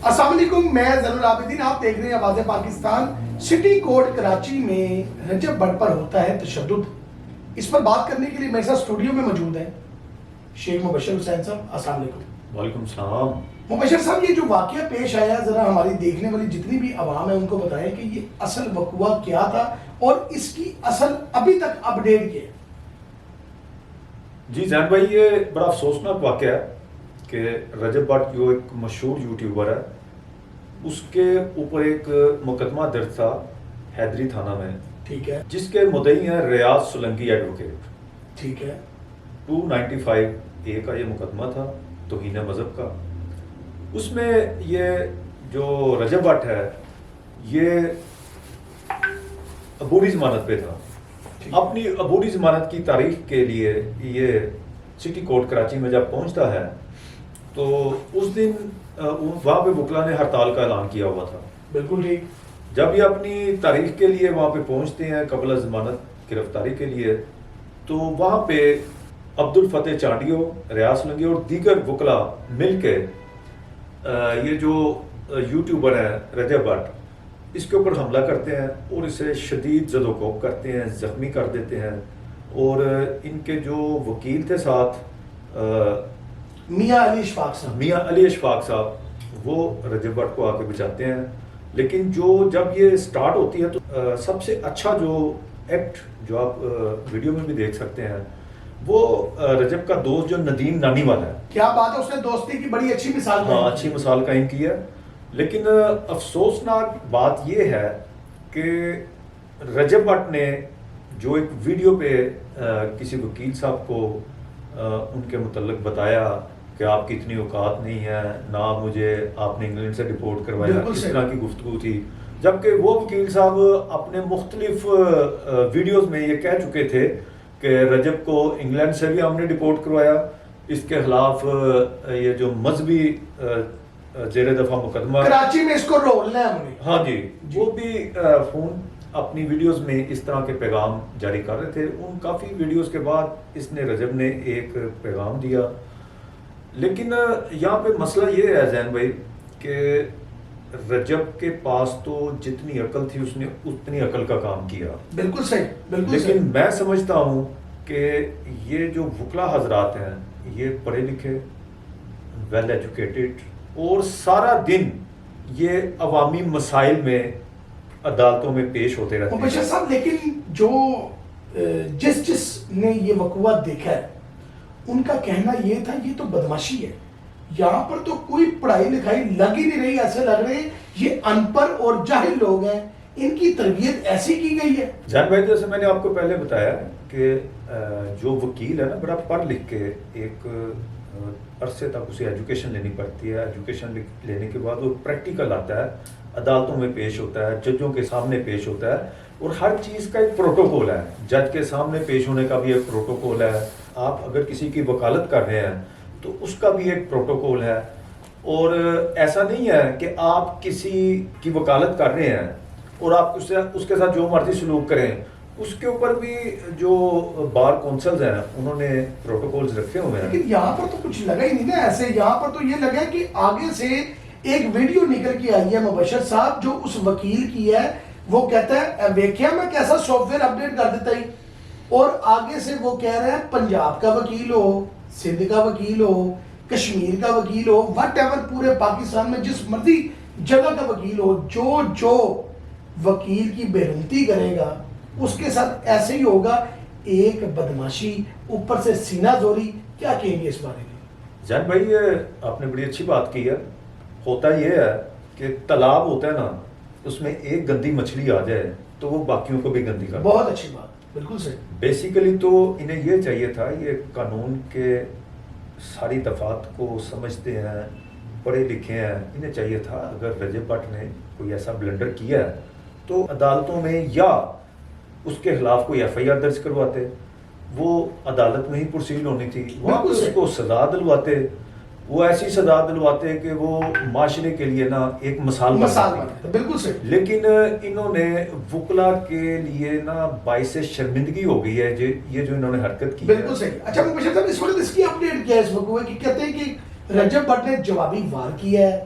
السلام علیکم، میں ظہیر العابدین، آپ دیکھ رہے ہیں آواز پاکستان۔ سٹی کورٹ کراچی میں رجب بٹ پر ہوتا ہے تشدد، اس پر بات کرنے کے لیے میرے ساتھ اسٹوڈیو میں موجود ہیں شیخ مبشر حسین صاحب۔ السلام علیکم۔ وعلیکم السلام۔ مبشر صاحب، یہ جو واقعہ پیش آیا، ذرا ہماری دیکھنے والی جتنی بھی عوام ہے ان کو بتائیں کہ یہ اصل وقوع کیا تھا اور اس کی اصل ابھی تک اپڈیٹ کیا ہے۔ جی زین بھائی، یہ بڑا افسوسناک واقعہ ہے کہ رجب بٹ جو ایک مشہور یوٹیوبر ہے، اس کے اوپر ایک مقدمہ درج تھا حیدری تھانہ میں، ٹھیک ہے، جس کے مدعی ہیں ریاض سولنکی ایڈوکیٹ۔ ٹھیک ہے، 295A کا یہ مقدمہ تھا، توہین مذہب کا۔ اس میں یہ جو رجب بٹ ہے یہ عبوری ضمانت پہ تھا۔ اپنی عبوری ضمانت کی تاریخ کے لیے یہ سٹی کورٹ کراچی میں جب پہنچتا ہے تو اس دن وہاں پہ وکلا نے ہڑتال کا اعلان کیا ہوا تھا۔ بالکل ٹھیک۔ جب یہ اپنی تاریخ کے لیے وہاں پہ پہنچتے ہیں قبل ضمانت گرفتاری کے لیے، تو وہاں پہ عبد الفتح چانڈیو، ریاض سولنکی اور دیگر وکلا مل کے یہ جو یوٹیوبر ہیں رجب بٹ، اس کے اوپر حملہ کرتے ہیں اور اسے شدید زد و کوب کرتے ہیں، زخمی کر دیتے ہیں۔ اور ان کے جو وکیل تھے ساتھ میاں علی اشفاق صاحب، وہ رجب بٹ کو آ کے بچاتے ہیں۔ لیکن جب یہ سٹارٹ ہوتی ہے تو سب سے اچھا جو ایکٹ جو آپ ویڈیو میں بھی دیکھ سکتے ہیں، وہ رجب کا دوست جو ندیم نانی والا ہے۔ کیا بات ہے، اس نے دوستی کی بڑی اچھی مثال ہاں، اچھی مثال قائم کی ہے۔ لیکن افسوسناک بات یہ ہے کہ رجب بٹ نے جو ایک ویڈیو پہ کسی وکیل صاحب کو ان کے متعلق بتایا کہ آپ کی اتنی اوقات نہیں ہے، نہ مجھے آپ نے انگلینڈ سے ڈپورٹ کروایا، اس طرح کی گفتگو تھی، جبکہ وہ وکیل صاحب اپنے مختلف ویڈیوز میں یہ کہہ چکے تھے کہ رجب کو انگلینڈ سے بھی ہم نے ڈپورٹ کروایا، اس کے خلاف یہ جو مذہبی زیر دفاع مقدمہ کراچی میں اس کو رولنا ہے ہم نے۔ ہاں جی، وہ بھی فون اپنی ویڈیوز میں اس طرح کے پیغام جاری کر رہے تھے۔ ان کافی ویڈیوز کے بعد اس نے رجب نے ایک پیغام دیا۔ لیکن یہاں پہ مسئلہ یہ ہے زین بھائی کہ رجب کے پاس تو جتنی عقل تھی اس نے اتنی عقل کا کام کیا۔ بالکل صحیح، بالکل صحیح۔ لیکن میں سمجھتا ہوں کہ یہ جو وکلا حضرات ہیں یہ پڑھے لکھے، ویل ایجوکیٹڈ، اور سارا دن یہ عوامی مسائل میں عدالتوں میں پیش ہوتے رہتے ہیں۔ مبشر صاحب، لیکن جس نے یہ وقوع دیکھا ہے ان کا کہنا یہ تھا یہ تو بدماشی ہے، یہاں پر تو کوئی پڑھائی لکھائی لگ ہی نہیں رہی، ایسے لگ رہے یہ ان پڑھ اور جاہل لوگ ہیں، ان کی تربیت ایسی کی گئی ہے۔ جان بھائی، جیسے میں نے آپ کو پہلے بتایا کہ جو وکیل ہے نا، بڑا پڑھ لکھ کے ایک عرصے تک اسے ایجوکیشن لینی پڑتی ہے، ایجوکیشن لینے کے بعد وہ پریکٹیکل آتا ہے، عدالتوں میں پیش ہوتا ہے، ججوں کے سامنے پیش ہوتا ہے، اور ہر چیز کا ایک پروٹوکول ہے۔ جج کے سامنے پیش ہونے کا بھی ایک پروٹوکول ہے، آپ اگر کسی کی وکالت کر رہے ہیں تو اس کا بھی ایک پروٹوکول ہے۔ اور ایسا نہیں ہے کہ آپ کسی کی وکالت کر رہے ہیں اور آپ اس کے ساتھ جو مرضی سلوک کریں، اس کے اوپر بھی جو بار کونسلز ہیں انہوں نے پروٹوکولز رکھے ہوئے ہیں۔ لیکن یہاں پر تو کچھ لگا ہی نہیں نا ایسے، یہاں پر تو یہ لگا کہ آگے سے ایک ویڈیو نکل کے آئی ہے مبشر صاحب جو اس وکیل کی ہے، وہ کہتا ہے ویکھیا میں کیسا سافٹ ویئر اپڈیٹ کر دیتا ہی، اور آگے سے وہ کہہ رہے ہیں پنجاب کا وکیل ہو، سندھ کا وکیل ہو، کشمیر کا وکیل ہو، وٹ ایور، پورے پاکستان میں جس مرضی جگہ کا وکیل ہو، جو وکیل کی بےرحمتی کرے گا اس کے ساتھ ایسے ہی ہوگا۔ ایک بدماشی، اوپر سے سینہ زوری، کیا کہیں گے اس بارے میں؟ جان بھائی، یہ آپ نے بڑی اچھی بات کی ہے۔ ہوتا یہ ہے کہ تالاب ہوتا ہے نا، اس میں ایک گندی مچھلی آ جائے تو وہ باقیوں کو بھی گندی کر۔ بہت اچھی بات، بالکل صحیح۔ بیسیکلی تو انہیں یہ چاہیے تھا، یہ قانون کے ساری دفعات کو سمجھتے ہیں، پڑھے لکھے ہیں، انہیں چاہیے تھا اگر رجب بٹ نے کوئی ایسا بلنڈر کیا ہے تو عدالتوں میں یا اس کے خلاف کوئی ایف آئی آر درج کرواتے، وہ عدالت میں ہی پروسیڈ ہونی تھی، وہاں پہ اس کو سزا دلواتے، وہ ایسی سزا دلواتے کہ وہ معاشرے کے لیے نا ایک مثال بنتی۔ بالکل صحیح۔ لیکن انہوں نے وکلا کے لیے نا باعث شرمندگی ہو گئی ہے یہ جو انہوں نے حرکت کی۔ بالکل صحیح۔ اچھا مبشر صاحب، اس وقت اس کی اپڈیٹ کیا ہے اس وقوع کی؟ کہتے ہیں کہ رجب بٹ نے جوابی وار کیا ہے،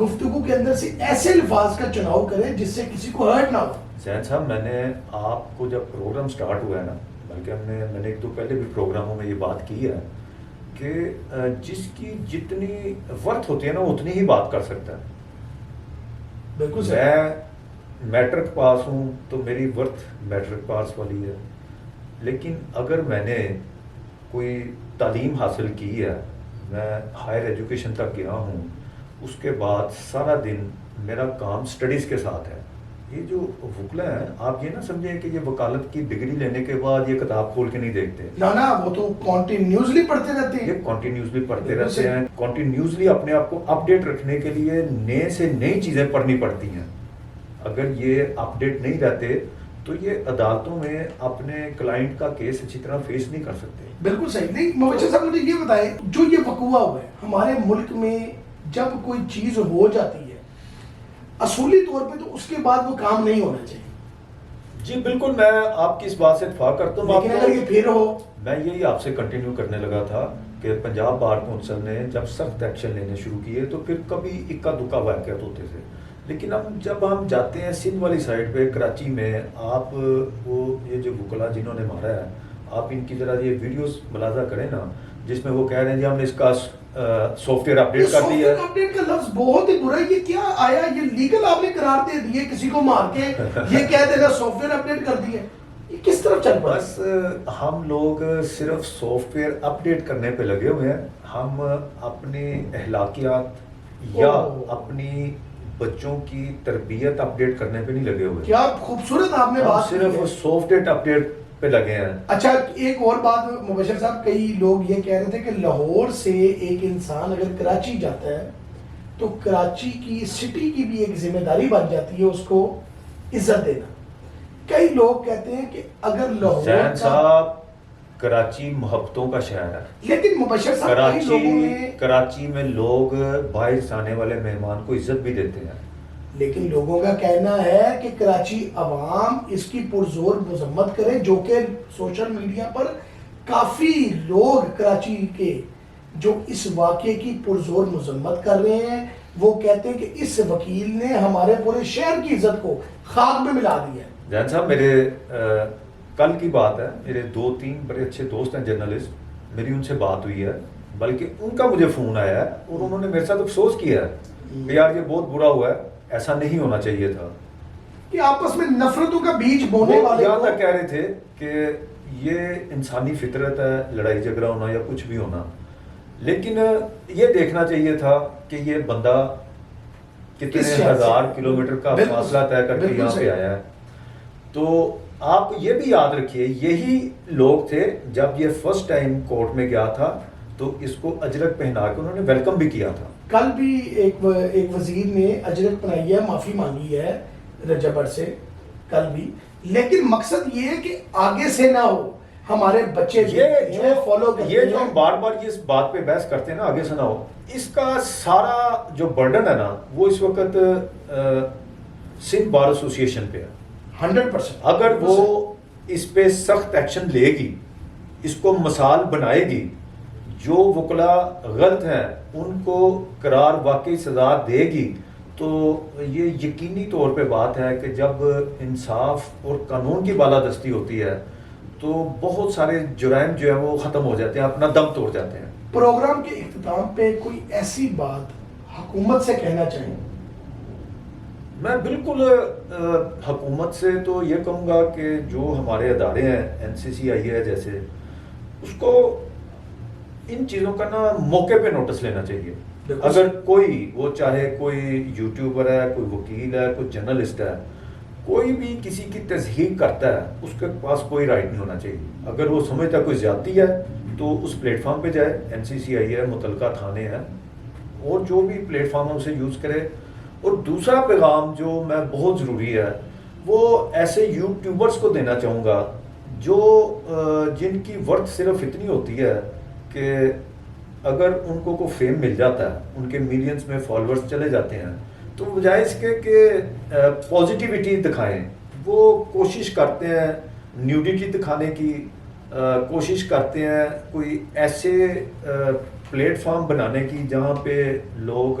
گفتگو کے اندر سے ایسے الفاظ کا چناؤ کریں جس سے کسی کو ہرٹ نہ ہو. زین صاحب میں نے آپ کو جب پروگرام سٹارٹ ہوا ہے نا، بلکہ میں نے ایک دو پہلے بھی پروگراموں میں یہ بات کی ہے کہ جس کی جتنی ورتھ ہوتی ہے نا اتنی ہی بات کر سکتا ہے. بالکل میں میٹرک پاس ہوں تو میری ورتھ میٹرک پاس والی ہے، لیکن اگر میں نے کوئی تعلیم حاصل کی ہے، میں ہائر ایجوکیشن تک گیا ہوں، اس کے بعد سارا دن میرا کام سٹڈیز کے ساتھ ہے. یہ جو وکلا ہیں آپ یہ نہ سمجھیں کہ یہ وکالت کی ڈگری لینے کے بعد یہ کتاب کھول کے نہیں دیکھتے. نا وہ تو کنٹینیوسلی پڑھتے رہتے ہیں. یہ کنٹینیوسلی پڑھتے رہتے ہیں، کنٹینیوسلی اپنے آپ کو اپ ڈیٹ رکھنے کے لیے نئے سے نئی چیزیں پڑھنی پڑتی ہیں. اگر یہ اپ ڈیٹ نہیں رہتے تو یہ عدالتوں میں اپنے کلائنٹ کا کیس اچھی طرح فیس نہیں کر سکتے. بالکل صحیح. نہیں مبشر صاحب مجھے یہ بتائیں، جو یہ وقوع ہوا ہے ہمارے ملک میں، جب کوئی چیز ہو جاتی ہے اصولی طور پہ تو اس کے بعد وہ کام نہیں ہونا چاہیے. جی بالکل، میں آپ کی اس بات سے اتفاق کرتا ہوں. لیکن اگر یہ پھر ہو، میں یہی آپ سے کنٹینیو کرنے لگا تھا کہ پنجاب بار کونسل نے جب سخت ایکشن لینے شروع کیے تو پھر کبھی اکا دکا واقعات ہوتے تھے، لیکن جب ہم جاتے ہیں سندھ والی سائڈ پہ کراچی میں، آپ وہ یہ جو وکلا جنہوں نے مارا ہے، آپ ان کی ذرا یہ ویڈیوز ملاحظہ کریں نا، جس میں وہ کہہ رہے ہیں جی ہم نے اس کا سافٹ ویئر اپڈیٹ کر دیا ہے. اپ ڈیٹ کا لفظ بہت ہی برا ہے. یہ کیا آیا؟ یہ لیگل آپ نے قرار دے دیے کسی کو مار کے یہ کہہ دینا سافٹ ویئر اپڈیٹ کر دیا. یہ کس طرف چل پڑا؟ بس ہم لوگ صرف سافٹ ویئر اپڈیٹ کرنے پہ لگے ہوئے ہیں. ہم اپنی اخلاقیات یا اپنی بچوں کی تربیت اپڈیٹ کرنے پہ نہیں لگے ہوئے. کیا خوبصورت آپ نے بات کی ہے. صرف سافٹ ویئر اپڈیٹ پہ لگے ہیں. اچھا ایک اور بات مبشر صاحب، کئی لوگ یہ کہہ رہے تھے کہ لاہور سے ایک انسان اگر کراچی جاتا ہے تو کراچی کی سٹی کی بھی ایک ذمہ داری بن جاتی ہے اس کو عزت دینا. کئی لوگ کہتے ہیں کہ اگر لاہور زین صاحب کراچی محبتوں کا شہر ہے، لیکن مبشر صاحب کئی لوگوں میں کراچی میں لوگ باہر سے آنے والے مہمان کو عزت بھی دیتے ہیں، لیکن لوگوں کا کہنا ہے کہ کراچی عوام اس کی پرزور مذمت کرے، جو کہ سوشل میڈیا پر کافی لوگ کراچی کے جو اس واقعے کی پرزور مذمت کر رہے ہیں. وہ کہتے ہیں کہ اس وکیل نے ہمارے پورے شہر کی عزت کو خاک میں ملا دیا ہے. جان صاحب میرے کل کی بات ہے، میرے 2-3 بڑے اچھے دوست ہیں جرنلسٹ، میری ان سے بات ہوئی ہے، بلکہ ان کا مجھے فون آیا ہے اور انہوں نے میرے ساتھ افسوس کیا ہے کہ یار یہ بہت برا ہوا ہے، ایسا نہیں ہونا چاہیے تھا. کہ آپس میں نفرتوں کا بیج بونے والے یہاں تک کہہ رہے تھے کہ یہ انسانی فطرت ہے لڑائی جھگڑا ہونا یا کچھ بھی ہونا، لیکن یہ دیکھنا چاہیے تھا کہ یہ بندہ کتنے ہزار کلومیٹر کا فاصلہ طے کر کے یہاں پہ آیا ہے. تو آپ یہ بھی یاد رکھیے یہی لوگ تھے جب یہ فرسٹ ٹائم کورٹ میں گیا تھا تو اس کو اجرک پہنا کے انہوں نے ویلکم بھی کیا تھا. کل بھی ایک وزیر نے اجرک پہنائی ہے، معافی مانگی ہے رجب سے کل بھی، لیکن مقصد یہ ہے کہ آگے سے نہ ہو. ہمارے بچے یہ جو ہم بار بار یہ اس بات پہ بحث کرتے ہیں نا آگے سے نہ ہو، اس کا سارا جو برڈن ہے نا وہ اس وقت سندھ بار ایسوسی ایشن پہ ہے 100%. اگر وہ اس پہ سخت ایکشن لے گی، اس کو مثال بنائے گی، جو وکلا غلط ہیں ان کو قرار واقعی سزا دے گی، تو یہ یقینی طور پہ بات ہے کہ جب انصاف اور قانون کی بالادستی ہوتی ہے تو بہت سارے جرائم جو ہیں وہ ختم ہو جاتے ہیں، اپنا دم توڑ جاتے ہیں. پروگرام کے اختتام پہ کوئی ایسی بات حکومت سے کہنا چاہیں؟ میں بالکل حکومت سے تو یہ کہوں گا کہ جو ہمارے ادارے ہیں NCCI ہے جیسے، اس کو ان چیزوں کا نا موقع پہ نوٹس لینا چاہیے. اگر کوئی وہ چاہے کوئی یوٹیوبر ہے، کوئی وکیل ہے، کوئی جرنلسٹ ہے، کوئی بھی کسی کی تصحیح کرتا ہے اس کے پاس کوئی رائٹ نہیں ہونا چاہیے. اگر وہ سمجھتا ہے کوئی زیادتی ہے تو اس پلیٹ فارم پہ جائے، NCCI ہے، متعلقہ تھانے ہیں، اور جو بھی پلیٹ فارم ہے اسے یوز کرے. اور دوسرا پیغام جو میں بہت ضروری ہے وہ ایسے یوٹیوبرز کو دینا چاہوں گا جو جن کی ورتھ صرف اتنی ہوتی ہے کہ اگر ان کو کوئی فیم مل جاتا ہے، ان کے ملینز میں فالورز چلے جاتے ہیں، تو بجائے اس کے کہ پازیٹیوٹی دکھائیں، وہ کوشش کرتے ہیں نیوڈیٹی دکھانے کی، کوشش کرتے ہیں کوئی ایسے پلیٹ فارم بنانے کی جہاں پہ لوگ